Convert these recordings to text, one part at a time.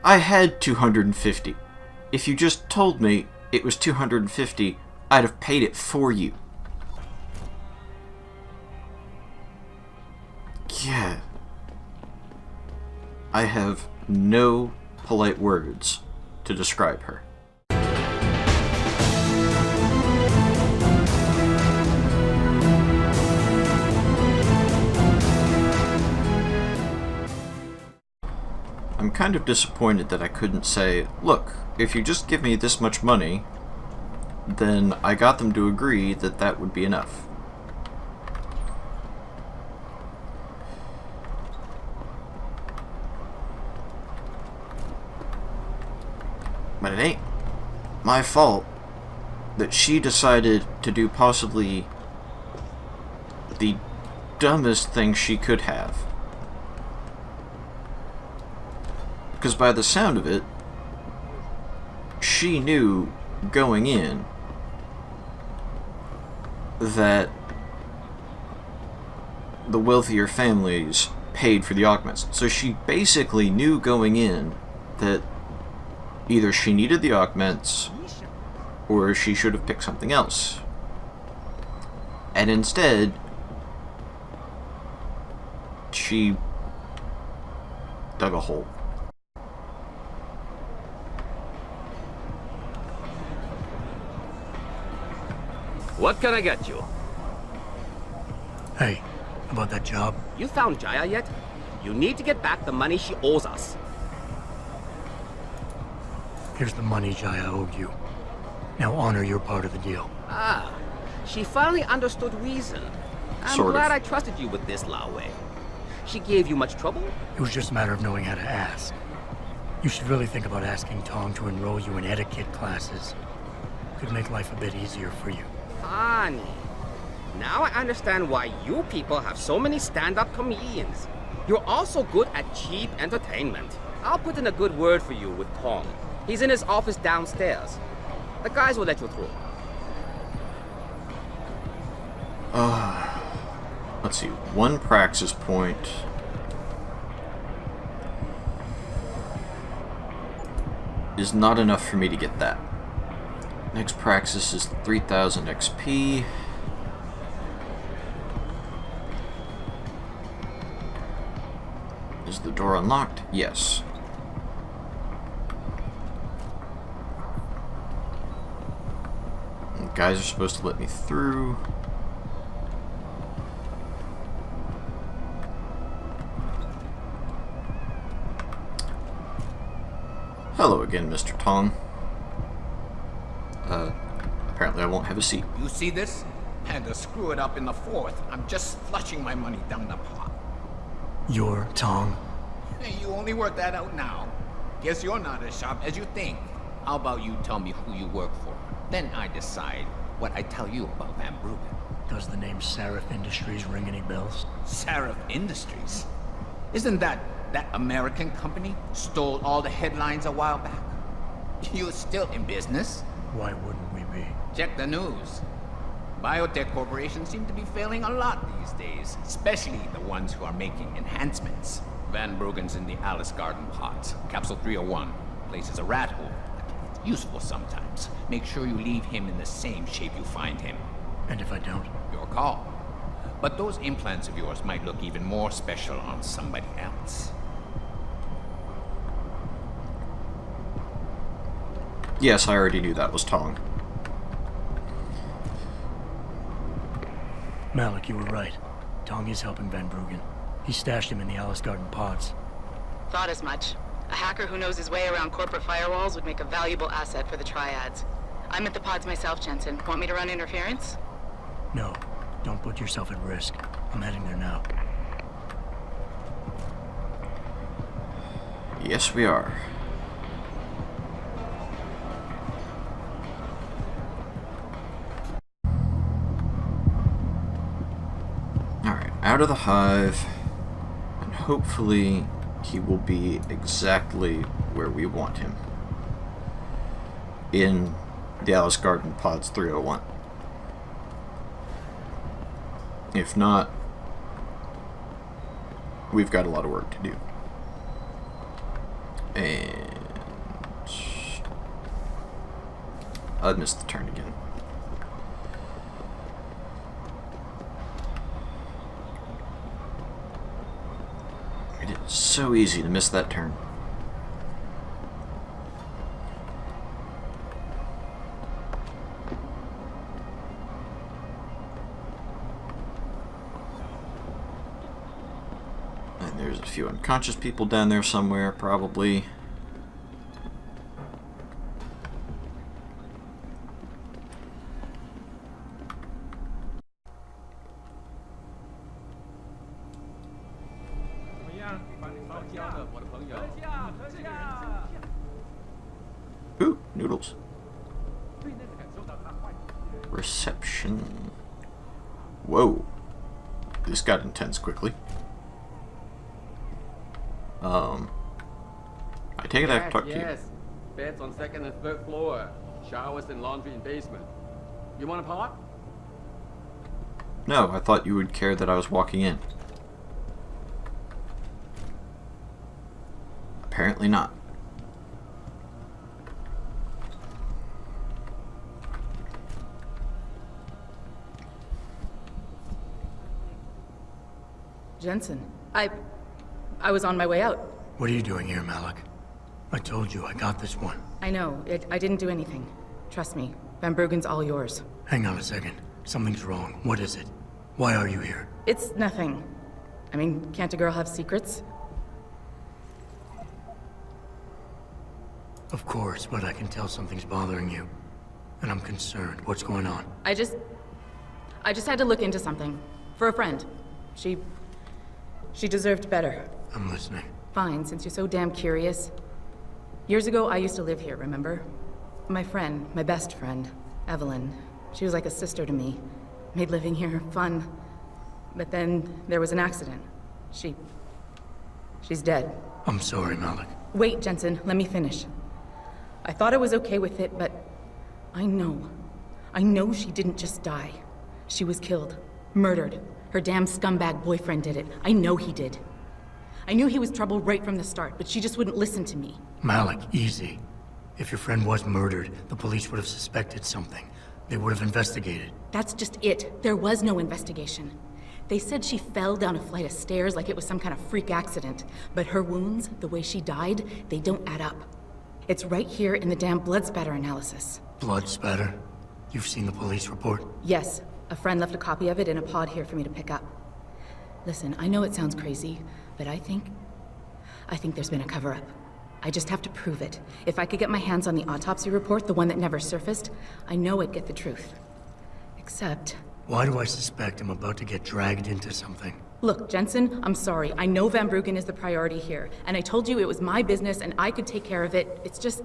I had 250. If you just told me it was 250, I'd have paid it for you. Yeah. I have no polite words to describe her. I'm kind of disappointed that I couldn't say, look, if you just give me this much money, then I got them to agree that that would be enough. But it ain't my fault that she decided to do possibly the dumbest thing she could have. Because by the sound of it, she knew going in that the wealthier families paid for the augments. So she basically knew going in that either she needed the augments or she should have picked something else. And instead, she dug a hole. What can I get you? Hey, about that job? You found Jaya yet? You need to get back the money she owes us. Here's the money Jaya owed you. Now honor your part of the deal. Ah, she finally understood reason. I'm Sort glad of. I trusted you with this, Lao Wei. She gave you much trouble? It was just a matter of knowing how to ask. You should really think about asking Tong to enroll you in etiquette classes. Could make life a bit easier for you. Funny. Now I understand why you people have so many stand-up comedians. You're also good at cheap entertainment. I'll put in a good word for you with Tong. He's in his office downstairs. The guys will let you through. Let's see, one praxis point. Is not enough for me to get that. Next praxis is 3000 XP. Is the door unlocked? Yes. And the guys are supposed to let me through. Hello again, Mr. Tong. Apparently I won't have a seat. You see this? Had to screw it up in the fourth. I'm just flushing my money down the pot. You're Tong? Hey, you only work that out now. Guess you're not as sharp as you think. How about you tell me who you work for? Then I decide what I tell you about Van Bruggen. Does the name Seraph Industries ring any bells? Seraph Industries? Isn't that American company stole all the headlines a while back? You're still in business? Why wouldn't we be? Check the news. Biotech corporations seem to be failing a lot these days, especially the ones who are making enhancements. Van Bruggen's in the Alice Garden pods. Capsule 301. Place is a rat hole. It's useful sometimes. Make sure you leave him in the same shape you find him. And if I don't? Your call. But those implants of yours might look even more special on somebody else. Yes, I already knew that was Tong. Malik, you were right. Tong is helping Van Bruggen. He stashed him in the Alice Garden pods. Thought as much. A hacker who knows his way around corporate firewalls would make a valuable asset for the Triads. I'm at the pods myself, Jensen. Want me to run interference? No, don't put yourself at risk. I'm heading there now. Yes, we are. Alright, out of the hive, and hopefully he will be exactly where we want him. In the Alice Garden Pods 301. If not, we've got a lot of work to do. And I missed the turn again. It is so easy to miss that turn. And there's a few unconscious people down there somewhere, probably. Ooh, noodles. Reception. Whoa. This got intense quickly. I take it I have to talk to you. Yes. Beds on second and third floor. Showers and laundry in basement. You want a pot? No, I thought you would care that I was walking in. Apparently not. Jensen, I was on my way out. What are you doing here, Malik? I told you, I got this one. I know. I didn't do anything. Trust me. Van Bruggen's all yours. Hang on a second. Something's wrong. What is it? Why are you here? It's nothing. I mean, can't a girl have secrets? Of course, but I can tell something's bothering you. And I'm concerned. What's going on? I just had to look into something. For a friend. She deserved better. I'm listening. Fine, since you're so damn curious. Years ago, I used to live here, remember? My friend, my best friend, Evelyn. She was like a sister to me. Made living here fun. But then there was an accident. She's dead. I'm sorry, Malik. Wait, Jensen, let me finish. I thought I was okay with it, but I know she didn't just die. She was killed. Murdered. Her damn scumbag boyfriend did it. I know he did. I knew he was trouble right from the start, but she just wouldn't listen to me. Malik, easy. If your friend was murdered, the police would have suspected something. They would have investigated. That's just it. There was no investigation. They said she fell down a flight of stairs like it was some kind of freak accident. But her wounds, the way she died, they don't add up. It's right here in the damn blood spatter analysis. Blood spatter? You've seen the police report? Yes. A friend left a copy of it in a pod here for me to pick up. Listen, I know it sounds crazy, but I think there's been a cover-up. I just have to prove it. If I could get my hands on the autopsy report, the one that never surfaced, I know I'd get the truth. Except... Why do I suspect I'm about to get dragged into something? Look, Jensen, I'm sorry. I know Van Bruggen is the priority here, and I told you it was my business and I could take care of it. It's just...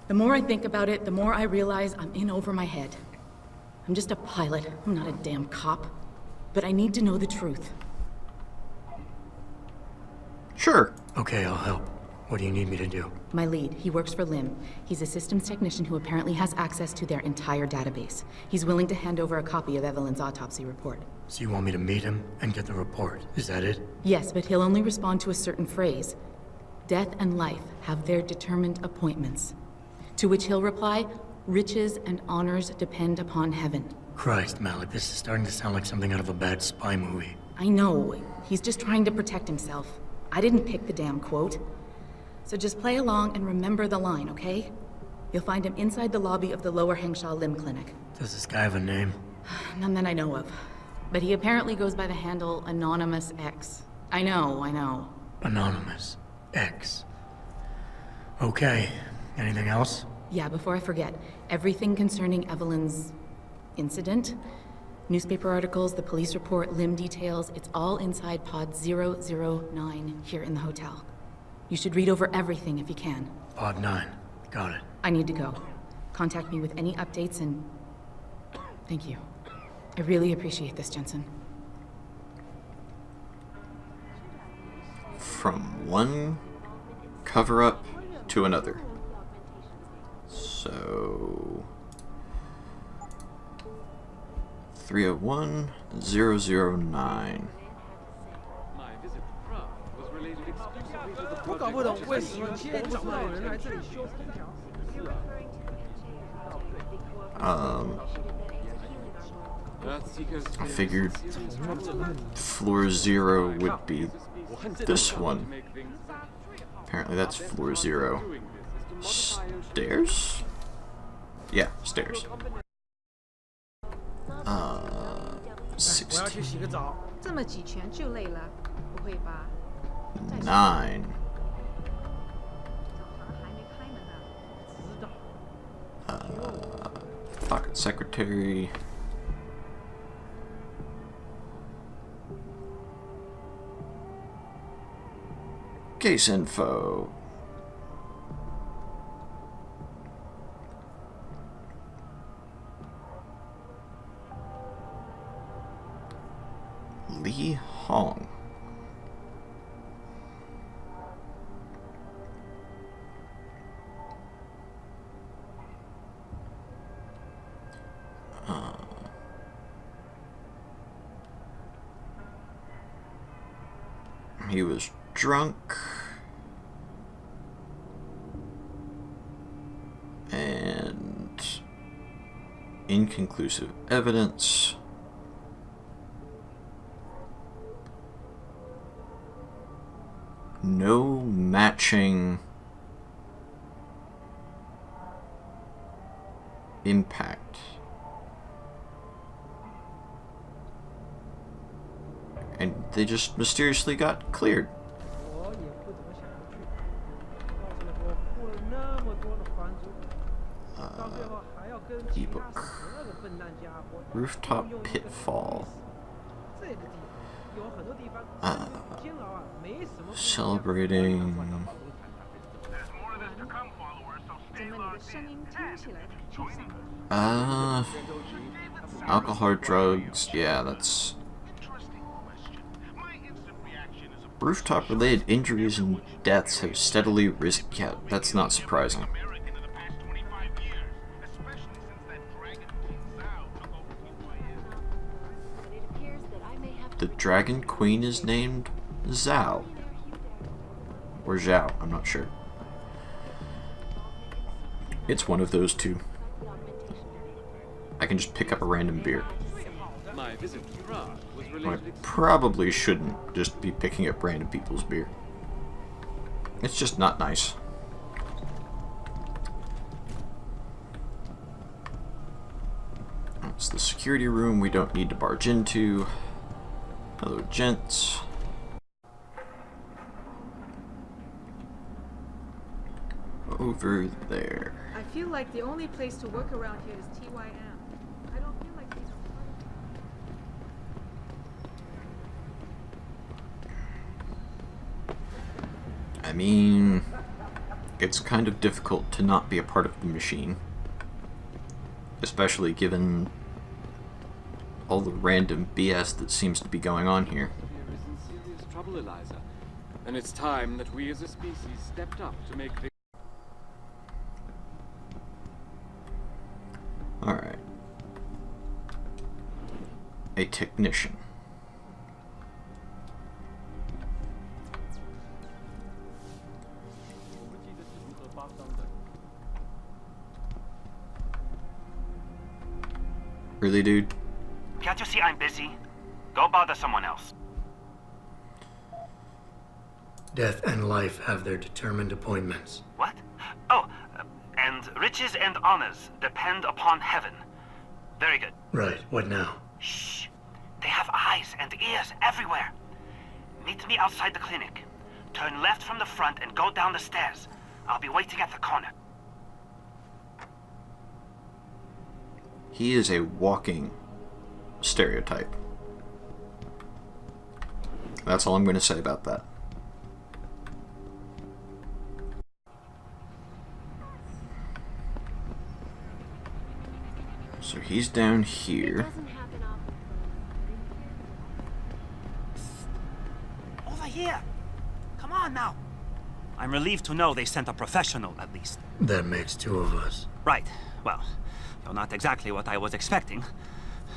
The more I think about it, the more I realize I'm in over my head. I'm just a pilot. I'm not a damn cop. But I need to know the truth. Sure. Okay, I'll help. What do you need me to do? My lead, he works for LIM. He's a systems technician who apparently has access to their entire database. He's willing to hand over a copy of Evelyn's autopsy report. So you want me to meet him and get the report? Is that it? Yes, but he'll only respond to a certain phrase. Death and life have their determined appointments. To which he'll reply, riches and honors depend upon heaven. Christ, Malik, this is starting to sound like something out of a bad spy movie. I know. He's just trying to protect himself. I didn't pick the damn quote. So just play along and remember the line, okay? You'll find him inside the lobby of the Lower Hengsha Limb Clinic. Does this guy have a name? None that I know of. But he apparently goes by the handle Anonymous X. I know. Anonymous X. Okay. Anything else? Yeah, before I forget, everything concerning Evelyn's incident, newspaper articles, the police report, limb details, it's all inside pod 009 here in the hotel. You should read over everything if you can. Pod 9. Got it. I need to go. Contact me with any updates and... Thank you. I really appreciate this, Jensen. From one cover-up to another. So... 301, 009. 我搞不懂为什么今天找不到人来这里修空调。是啊。I figured floor 0 would be this one. Apparently that's floor 0. Stairs? Yeah, stairs. 16. 这么几拳就累了，不会吧？ 9. 澡堂还没开门呢。 Pocket secretary. Case info. Li Hong. He was drunk and inconclusive evidence. No matching impact. And they just mysteriously got cleared. Ebook. Rooftop pitfall. Celebrating. 怎么你的声音听起来挺沮丧的？ Alcohol, drugs. Yeah, that's. Rooftop-related injuries and deaths have steadily risen. Yeah, that's not surprising. The Dragon Queen is named Zhao. Or Zhao, I'm not sure. It's one of those two. I can just pick up a random beer. My visit to Prague was I related probably shouldn't just be picking up random people's beer. It's just not nice. It's the security room we don't need to barge into. Hello, gents. Over there. I feel like the only place to work around here is TYM. I don't feel like these are part of I mean, it's kind of difficult to not be a part of the machine. Especially given all the random BS that seems to be going on here. Here is in serious trouble, Eliza. And it's time that we as a species stepped up to make the... Alright. A technician. Really, dude? Can't you see I'm busy? Go bother someone else. Death and life have their determined appointments. What? Oh, and riches and honors depend upon heaven. Very good. Right, what now? Shh. They have eyes and ears everywhere. Meet me outside the clinic. Turn left from the front and go down the stairs. I'll be waiting at the corner. He is a walking stereotype. That's all I'm going to say about that. So he's down here. Over here. Come on now. I'm relieved to know they sent a professional, at least. That makes two of us. Right. Well, you're not exactly what I was expecting.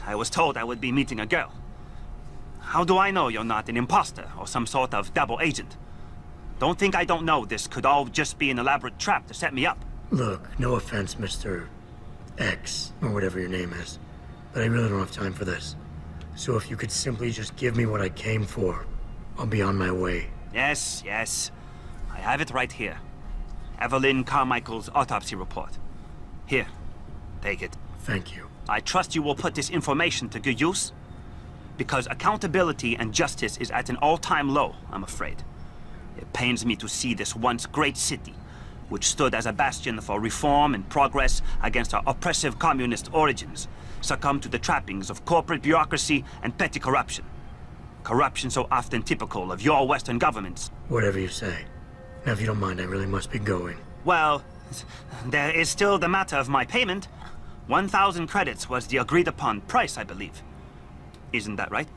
I was told I would be meeting a girl. How do I know you're not an imposter or some sort of double agent? Don't think I don't know this could all just be an elaborate trap to set me up. Look, no offense, Mr. X, or whatever your name is. But I really don't have time for this. So if you could simply just give me what I came for, I'll be on my way. Yes, yes. I have it right here. Evelyn Carmichael's autopsy report. Here, take it. Thank you. I trust you will put this information to good use, because accountability and justice is at an all-time low, I'm afraid. It pains me to see this once great city, which stood as a bastion for reform and progress against our oppressive communist origins, succumb to the trappings of corporate bureaucracy and petty corruption. Corruption so often typical of your Western governments. Whatever you say. Now, if you don't mind, I really must be going. Well, there is still the matter of my payment. 1,000 credits was the agreed-upon price, I believe. Isn't that right?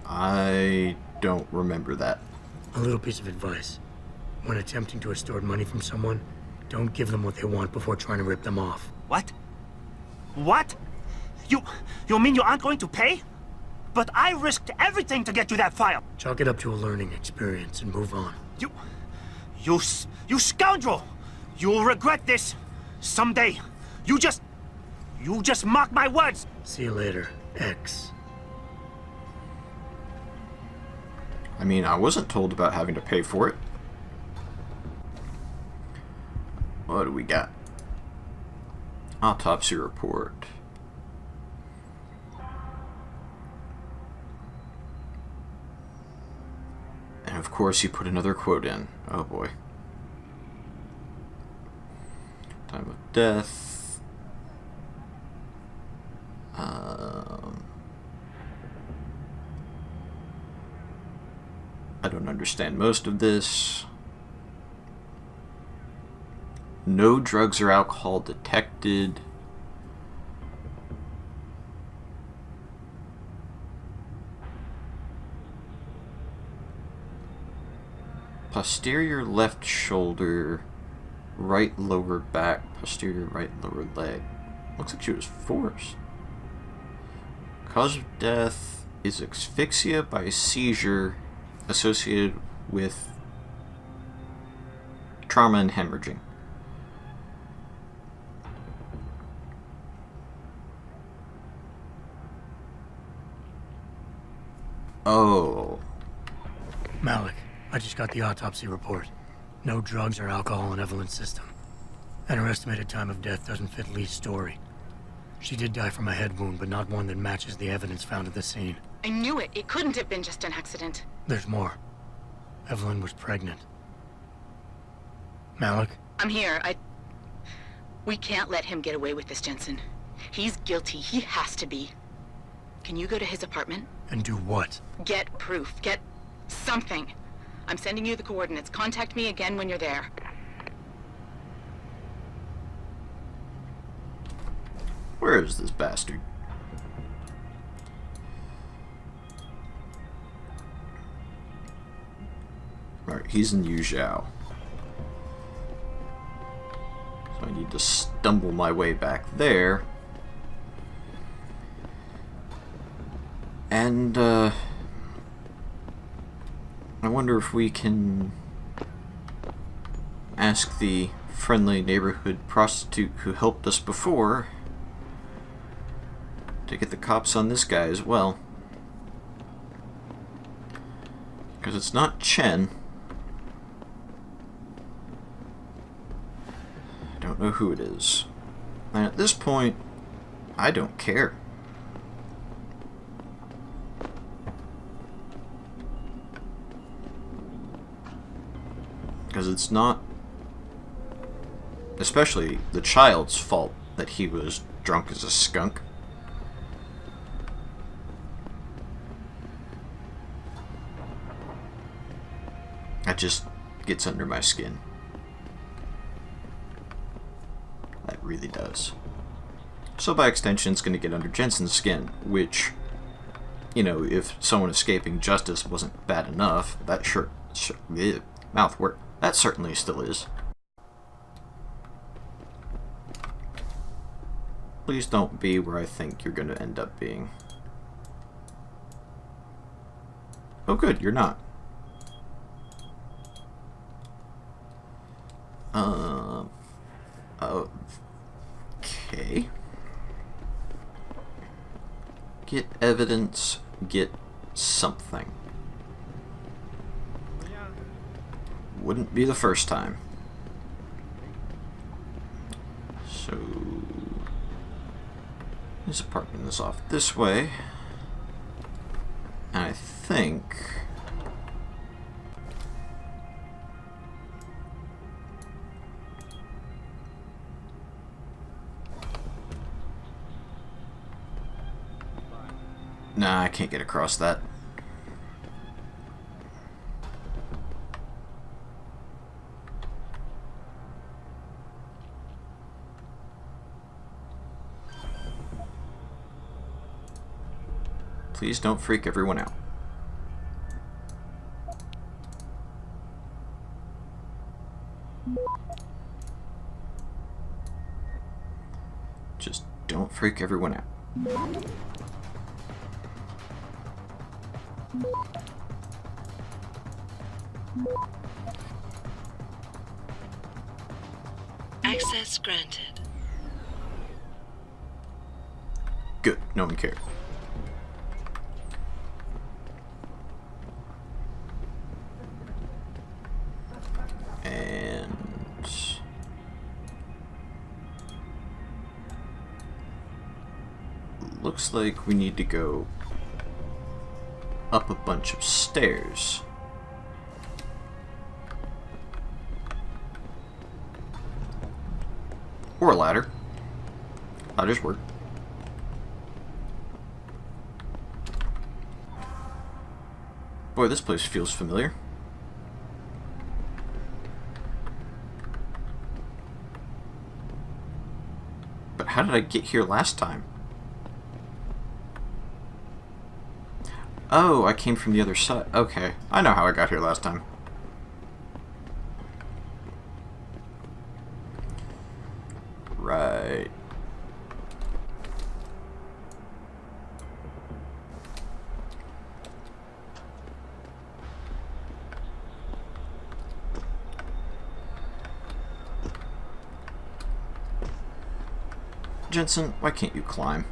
I don't remember that. A little piece of advice. When attempting to extort money from someone, don't give them what they want before trying to rip them off. What? What? You mean you aren't going to pay? But I risked everything to get you that file. Chalk it up to a learning experience and move on. You scoundrel! You'll regret this someday. You just mock my words. See you later, X. I mean, I wasn't told about having to pay for it. What do we got? Autopsy report. And of course he put another quote in. Oh boy. Time of death. I don't understand most of this. No drugs or alcohol detected. Posterior left shoulder, right lower back, posterior right lower leg. Looks like she was forced. Cause of death is asphyxia by seizure associated with trauma and hemorrhaging. Oh. Malik, I just got the autopsy report. No drugs or alcohol in Evelyn's system. And her estimated time of death doesn't fit Lee's story. She did die from a head wound, but not one that matches the evidence found at the scene. I knew it. It couldn't have been just an accident. There's more. Evelyn was pregnant. Malik? I'm here. We can't let him get away with this, Jensen. He's guilty. He has to be. Can you go to his apartment? And do what? Get proof. Get something. I'm sending you the coordinates. Contact me again when you're there. Where is this bastard? Alright, he's in Yuzhou. So I need to stumble my way back there. And, I wonder if we can ask the friendly neighborhood prostitute who helped us before to get the cops on this guy as well. Because it's not Chen. I don't know who it is. And at this point, I don't care. Because it's not, especially the child's fault that he was drunk as a skunk. That just gets under my skin. That really does. So by extension, it's going to get under Jensen's skin, which, you know, if someone escaping justice wasn't bad enough, that mouth work. That certainly still is. Please don't be where I think you're going to end up being. Oh good, you're not. Okay. Get evidence, get something. Wouldn't be the first time. So, his apartment is off this way. And I think... Nah, I can't get across that. Please don't freak everyone out. Just don't freak everyone out. Access granted. Good, no one cared. And looks like we need to go up a bunch of stairs. Or a ladder. Ladders work. Boy, this place feels familiar. But how did I get here last time? Oh, I came from the other side. Okay, I know how I got here last time. Right. Jensen, why can't you climb?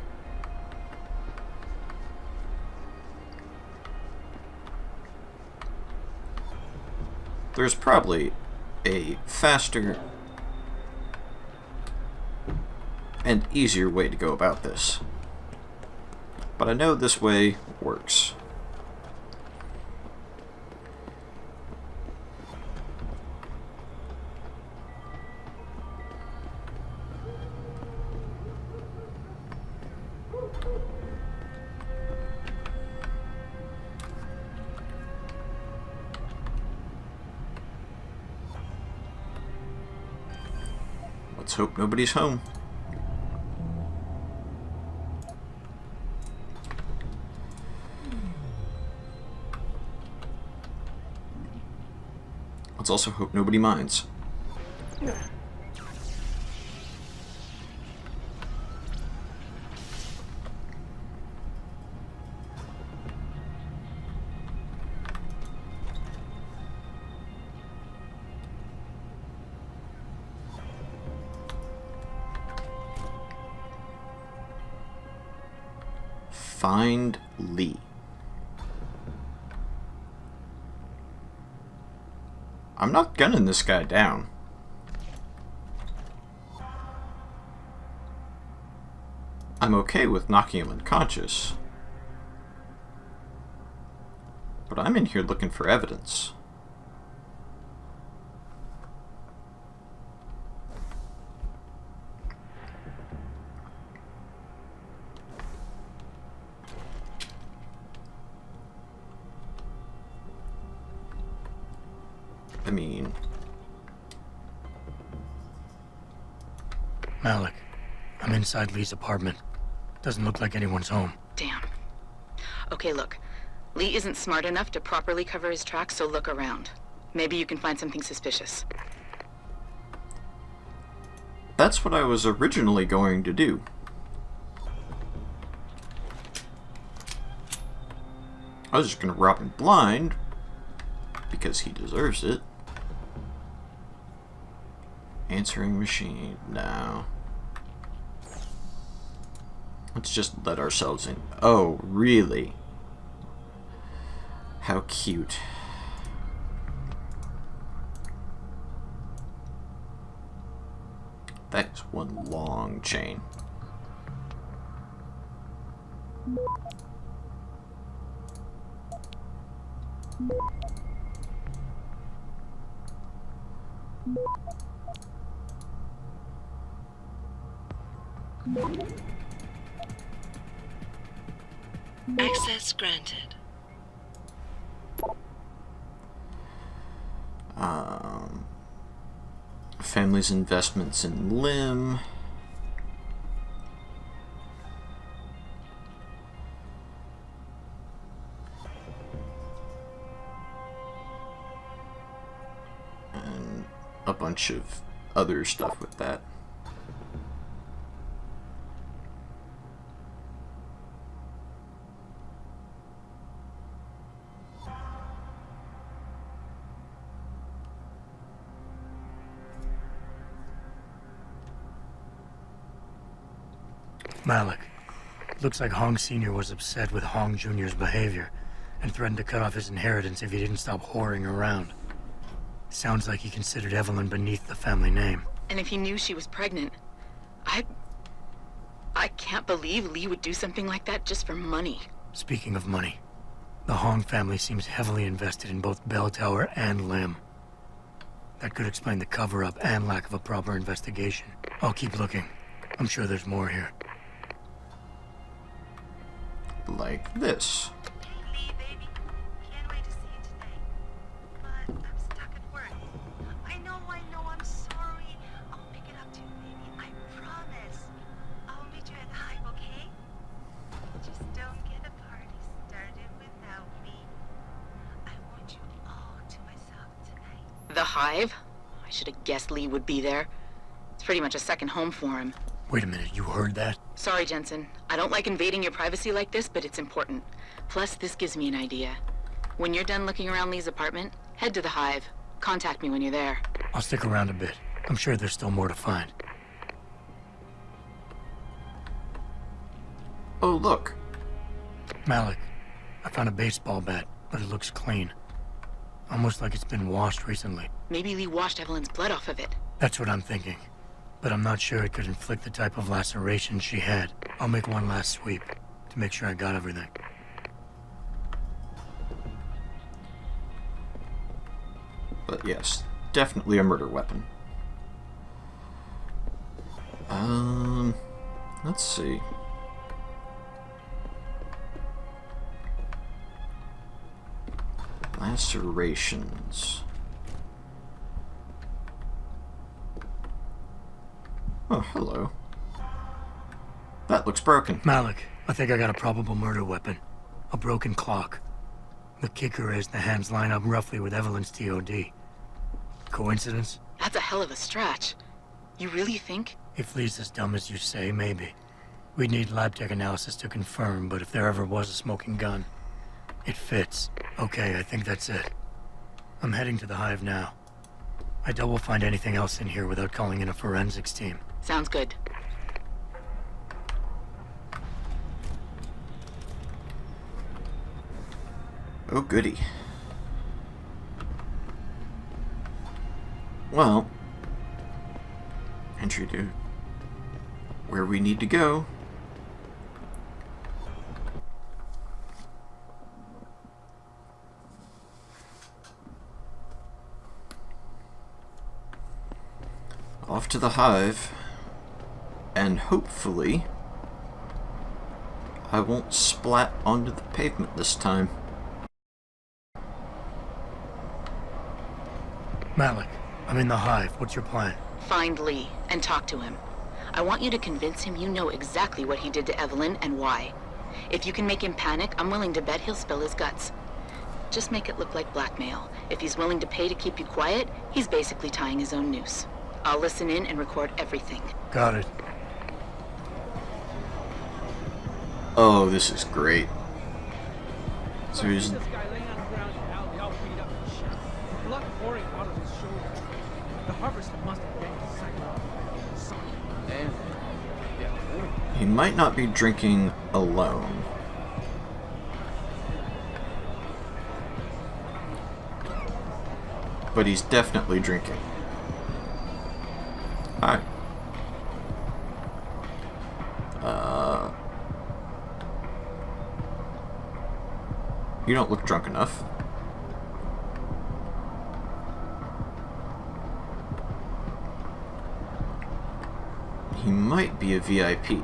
There's probably a faster and easier way to go about this. But I know this way works. Let's hope nobody's home. Let's also hope nobody minds. Find Lee. I'm not gunning this guy down. I'm okay with knocking him unconscious. But I'm in here looking for evidence. I mean... Malik, I'm inside Lee's apartment. Doesn't look like anyone's home. Damn. Okay, look. Lee isn't smart enough to properly cover his tracks, so look around. Maybe you can find something suspicious. That's what I was originally going to do. I was just going to rob him blind, because he deserves it. Answering machine, no. Let's just let ourselves in. Oh, really? How cute. That's one long chain. Access granted. Family's investments in Lim. And a bunch of other stuff with that. Malik. Looks like Hong Sr. was upset with Hong Jr.'s behavior and threatened to cut off his inheritance if he didn't stop whoring around. Sounds like he considered Evelyn beneath the family name. And if he knew she was pregnant, I can't believe Lee would do something like that just for money. Speaking of money, the Hong family seems heavily invested in both Bell Tower and Lim. That could explain the cover-up and lack of a proper investigation. I'll keep looking. I'm sure there's more here. Like this. Hey, Lee, baby. Can't wait to see you today. But I'm stuck at work. I know, I'm sorry. I'll pick it up to you, baby. I promise. I'll meet you at the Hive, okay? Just don't get a party started without me. I want you all to myself tonight. The Hive? I should have guessed Lee would be there. It's pretty much a second home for him. Wait a minute, you heard that? Sorry, Jensen. I don't like invading your privacy like this, but it's important. Plus, this gives me an idea. When you're done looking around Lee's apartment, head to the Hive. Contact me when you're there. I'll stick around a bit. I'm sure there's still more to find. Oh, look. Malik, I found a baseball bat, but it looks clean. Almost like it's been washed recently. Maybe Lee washed Evelyn's blood off of it. That's what I'm thinking. But I'm not sure it could inflict the type of laceration she had. I'll make one last sweep to make sure I got everything. But yes, definitely a murder weapon. Let's see. Lacerations. Oh, hello. That looks broken. Malik, I think I got a probable murder weapon. A broken clock. The kicker is the hands line up roughly with Evelyn's TOD. Coincidence? That's a hell of a stretch. You really think? If Lee's as dumb as you say, maybe. We'd need lab tech analysis to confirm, but if there ever was a smoking gun, it fits. Okay, I think that's it. I'm heading to the Hive now. I doubt we'll find anything else in here without calling in a forensics team. Sounds good. Oh, goody. Well, entry to where we need to go. Off to the Hive, and hopefully I won't splat onto the pavement this time. Malik, I'm in the Hive. What's your plan? Find Lee and talk to him. I want you to convince him you know exactly what he did to Evelyn and why. If you can make him panic, I'm willing to bet he'll spill his guts. Just make it look like blackmail. If he's willing to pay to keep you quiet, he's basically tying his own noose. I'll listen in and record everything. Got it. Oh, this is great. So he's... This guy laying on the ground in alley, all beat up and shot. Blood pouring out of his shoulder. The harvester must have been psycho. And? Yeah. He might not be drinking alone. But he's definitely drinking. Hi. You don't look drunk enough. He might be a VIP.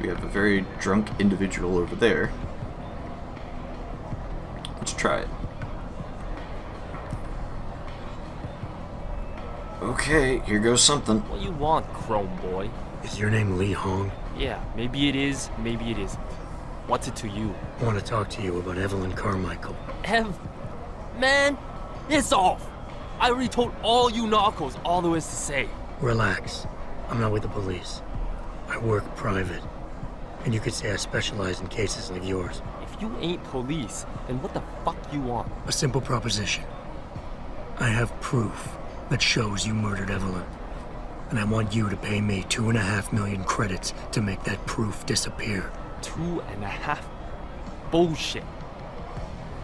We have a very drunk individual over there. Let's try it. Okay, here goes something. What you want, Chrome Boy? Is your name Lee Hong? Yeah, maybe it is, maybe it isn't. What's it to you? I want to talk to you about Evelyn Carmichael. Man, it's off. I already told all you narcos all there is to say. Relax. I'm not with the police. I work private. And you could say I specialize in cases like yours. If you ain't police, then what the fuck you want? A simple proposition. I have proof that shows you murdered Evelyn. And I want you to pay me 2.5 million credits to make that proof disappear. 2.5? Bullshit.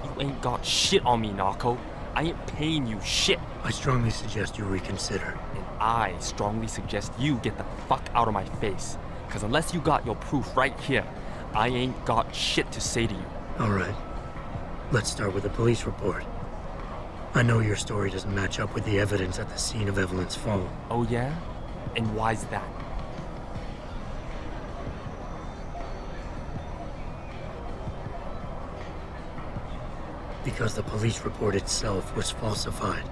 You ain't got shit on me, narco. I ain't paying you shit. I strongly suggest you reconsider. And I strongly suggest you get the fuck out of my face. Cause unless you got your proof right here, I ain't got shit to say to you. Alright. Let's start with the police report. I know your story doesn't match up with the evidence at the scene of Evelyn's fall. Oh yeah? And why's that? Because the police report itself was falsified.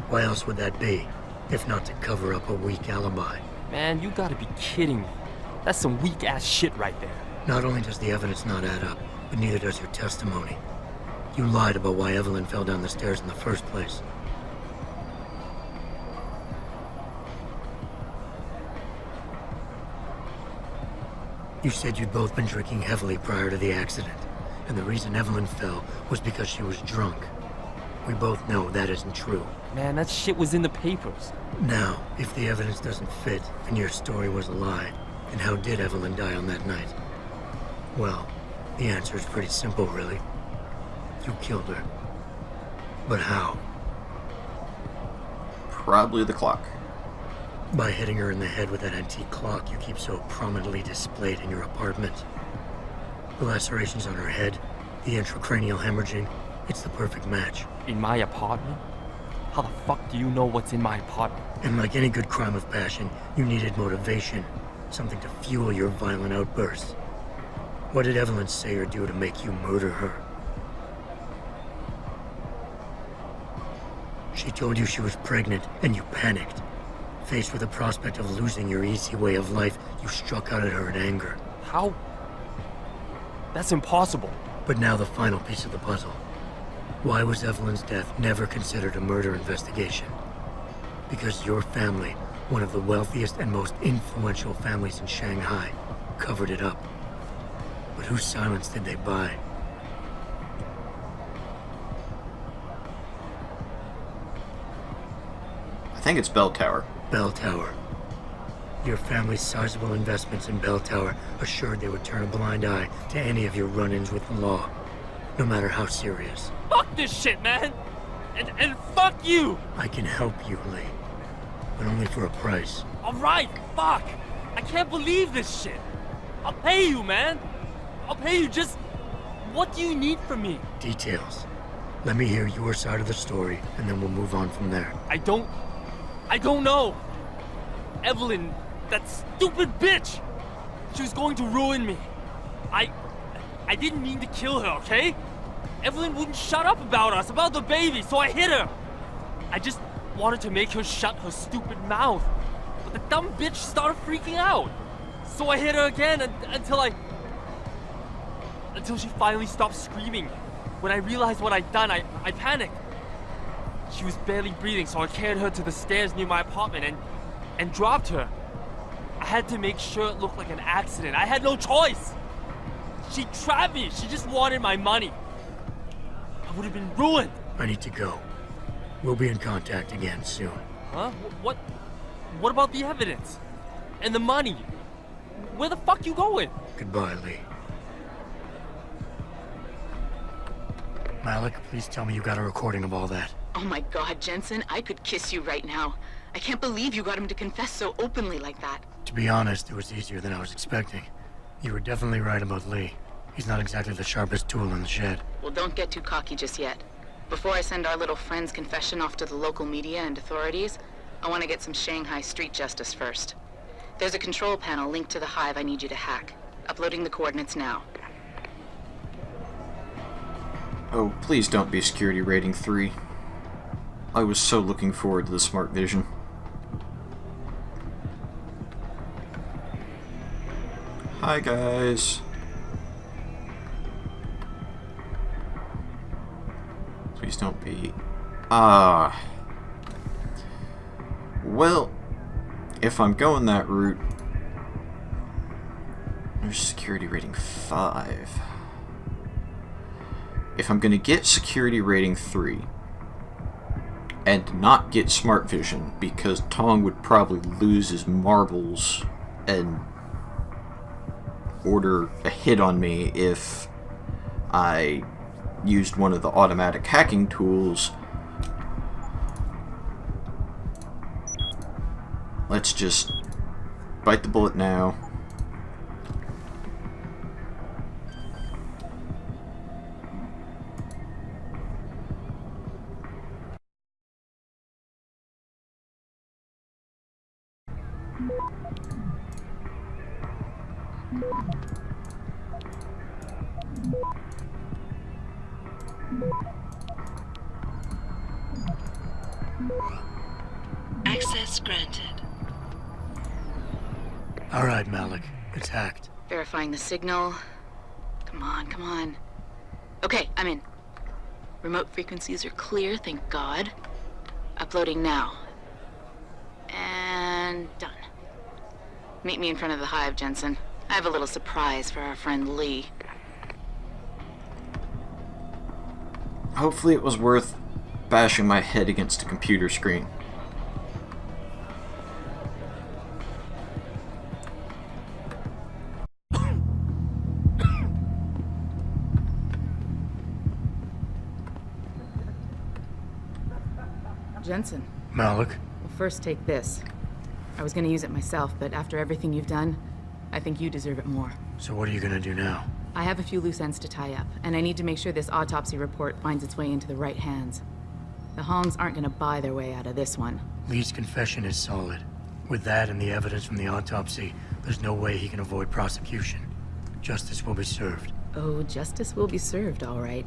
Why else would that be, if not to cover up a weak alibi? Man, you gotta be kidding me. That's some weak-ass shit right there. Not only does the evidence not add up, but neither does your testimony. You lied about why Evelyn fell down the stairs in the first place. You said you'd both been drinking heavily prior to the accident, and the reason Evelyn fell was because she was drunk. We both know that isn't true. Man, that shit was in the papers. Now, if the evidence doesn't fit and your story was a lie, then how did Evelyn die on that night? Well, the answer is pretty simple, really. You killed her. But how? Probably the clock. By hitting her in the head with that antique clock you keep so prominently displayed in your apartment. The lacerations on her head, the intracranial hemorrhaging, it's the perfect match. In my apartment? How the fuck do you know what's in my apartment? And like any good crime of passion, you needed motivation, something to fuel your violent outbursts. What did Evelyn say or do to make you murder her? She told you she was pregnant, and you panicked. Faced with the prospect of losing your easy way of life, you struck out at her in anger. How? That's impossible. But now the final piece of the puzzle. Why was Evelyn's death never considered a murder investigation? Because your family, one of the wealthiest and most influential families in Shanghai, covered it up. But whose silence did they buy? I think it's Bell Tower. Bell Tower. Your family's sizable investments in Bell Tower assured they would turn a blind eye to any of your run-ins with the law, no matter how serious. Fuck this shit, man! And fuck you! I can help you, Lee. But only for a price. Alright, fuck! I can't believe this shit! I'll pay you, man! I'll pay you, just... What do you need from me? Details. Let me hear your side of the story, and then we'll move on from there. I don't know! Evelyn, that stupid bitch! She was going to ruin me. I didn't mean to kill her, okay? Evelyn wouldn't shut up about us, about the baby, so I hit her. I just wanted to make her shut her stupid mouth. But the dumb bitch started freaking out. So I hit her again until she finally stopped screaming. When I realized what I'd done, I panicked. She was barely breathing, so I carried her to the stairs near my apartment and dropped her. I had to make sure it looked like an accident. I had no choice. She trapped me. She just wanted my money. I would have been ruined. I need to go. We'll be in contact again soon. Huh? What about the evidence? And the money. Where the fuck you going? Goodbye, Lee. Malik, please tell me you got a recording of all that. Oh my God, Jensen, I could kiss you right now. I can't believe you got him to confess so openly like that. To be honest, it was easier than I was expecting. You were definitely right about Lee. He's not exactly the sharpest tool in the shed. Well, don't get too cocky just yet. Before I send our little friend's confession off to the local media and authorities, I want to get some Shanghai street justice first. There's a control panel linked to the hive I need you to hack. Uploading the coordinates now. Oh, please don't be security rating 3. I was so looking forward to the smart vision. Hi, guys. Please don't be... Well, if I'm going that route... There's security rating 5. If I'm going to get security rating 3 and not get smart vision, because Tong would probably lose his marbles and order a hit on me if I used one of the automatic hacking tools, let's just bite the bullet now. Access granted. All right, Malik. It's hacked. Verifying the signal. Come on, come on. Okay, I'm in. Remote frequencies are clear, thank God. Uploading now. And done. Meet me in front of the hive, Jensen. I have a little surprise for our friend Lee. Hopefully it was worth bashing my head against a computer screen. Jensen. Malik? Well, first take this. I was gonna use it myself, but after everything you've done, I think you deserve it more. So what are you gonna do now? I have a few loose ends to tie up, and I need to make sure this autopsy report finds its way into the right hands. The Hongs aren't gonna buy their way out of this one. Lee's confession is solid. With that and the evidence from the autopsy, there's no way he can avoid prosecution. Justice will be served. Oh, justice will be served, all right.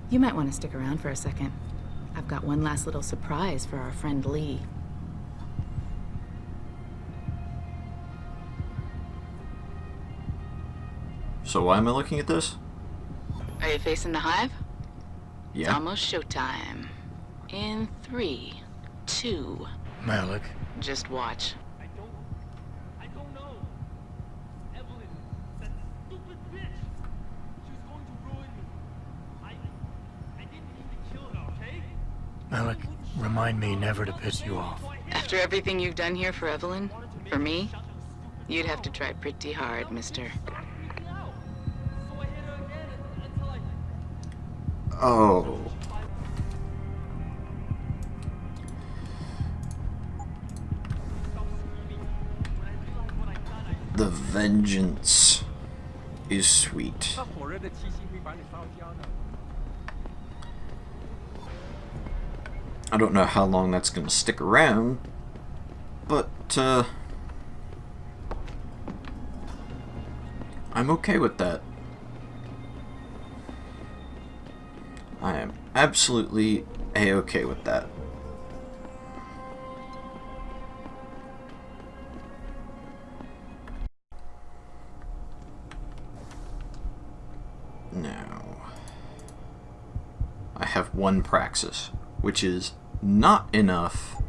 You might want to stick around for a second. I've got one last little surprise for our friend Lee. So why am I looking at this? Are you facing the hive? Yeah. It's almost showtime. In 3, 2... Malik? Just watch. I don't know. Evelyn, that stupid bitch. She was going to ruin me. I didn't mean to kill her, okay? Malik, remind me never to piss you off. After everything you've done here for Evelyn, for me, you'd have to try pretty hard, mister. Oh. The vengeance is sweet. I don't know how long that's going to stick around, but I'm okay with that. I am absolutely A-okay with that. Now, I have one praxis, which is not enough.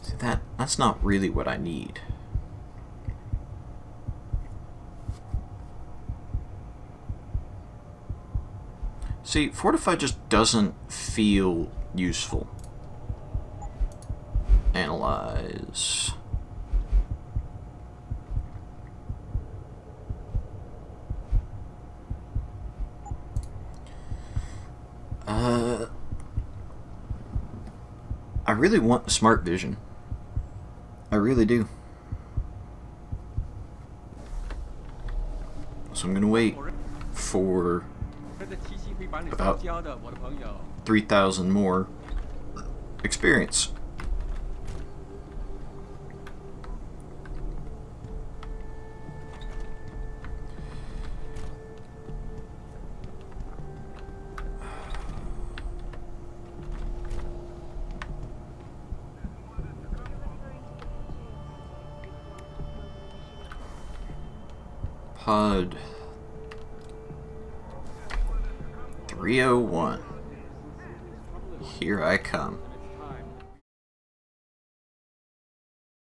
See, that's not really what I need. See, Fortify just doesn't feel useful. Analyze. I really want smart vision. I really do. So I'm gonna wait for about 3,000 more experience. Pod 301. Here I come.